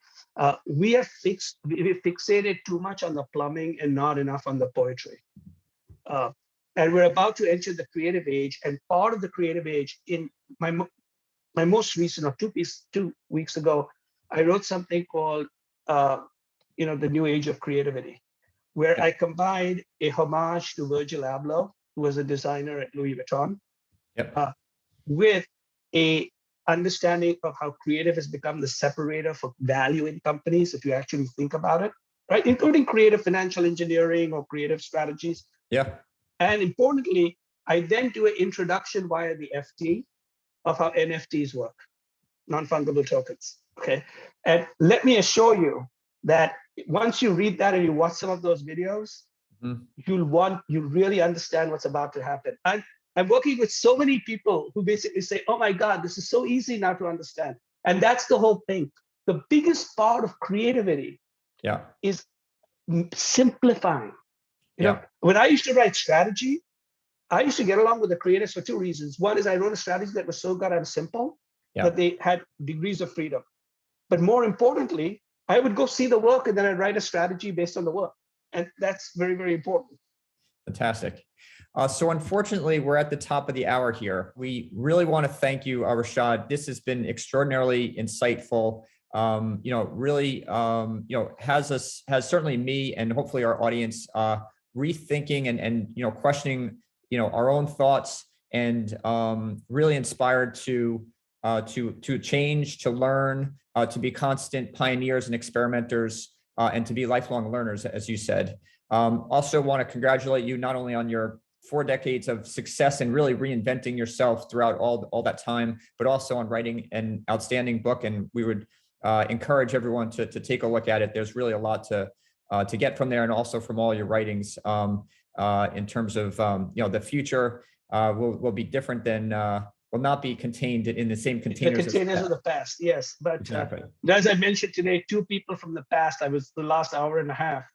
We fixated too much on the plumbing and not enough on the poetry. And we're about to enter the creative age. And part of the creative age, in my most recent, or 2 weeks ago, I wrote something called, the new age of creativity, where I combined a homage to Virgil Abloh, who was a designer at Louis Vuitton, with a understanding of how creative has become the separator for value in companies, if you actually think about it, right? Including creative financial engineering or creative strategies. And importantly, I then do an introduction via the FT of how NFTs work, non-fungible tokens. Okay. And let me assure you that once you read that and you watch some of those videos, you'll really understand what's about to happen. I'm working with so many people who basically say, oh my God, this is so easy now to understand. And that's the whole thing. The biggest part of creativity is simplifying. You know, when I used to write strategy, I used to get along with the creatives for two reasons. One is I wrote a strategy that was so goddamn simple that they had degrees of freedom. But more importantly, I would go see the work and then I'd write a strategy based on the work. And that's very, very important. Fantastic. So unfortunately, we're at the top of the hour here. We really want to thank you, Rishad. This has been extraordinarily insightful. Really, has certainly me and hopefully our audience rethinking and questioning, our own thoughts and really inspired to change, to learn, to be constant pioneers and experimenters, and to be lifelong learners, as you said. Also want to congratulate you not only on your 4 decades of success and really reinventing yourself throughout all that time, but also on writing an outstanding book. And we would encourage everyone to take a look at it. There's really a lot to get from there, and also from all your writings in terms of the future will be different than will not be contained in the same containers. The containers of the past, yes. But exactly. As I mentioned today, 2 people from the past. I was the last hour and a half.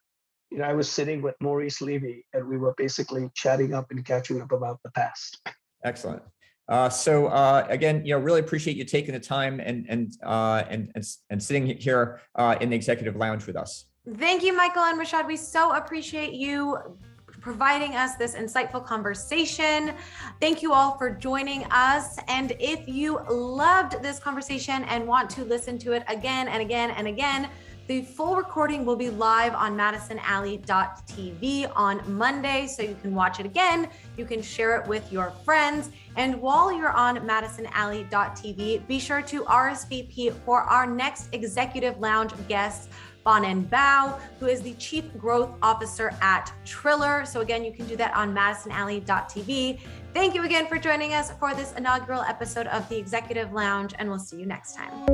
I was sitting with Maurice Levy, and we were basically chatting up and catching up about the past. Excellent. So again, really appreciate you taking the time and sitting here in the executive lounge with us. Thank you, Michael and Rishad. We so appreciate you providing us this insightful conversation. Thank you all for joining us. And if you loved this conversation and want to listen to it again and again and again, the full recording will be live on madisonalley.tv on Monday, so you can watch it again. You can share it with your friends. And while you're on madisonalley.tv, be sure to RSVP for our next Executive Lounge guest, Bonan Bao, who is the Chief Growth Officer at Triller. So again, you can do that on madisonalley.tv. Thank you again for joining us for this inaugural episode of the Executive Lounge, and we'll see you next time.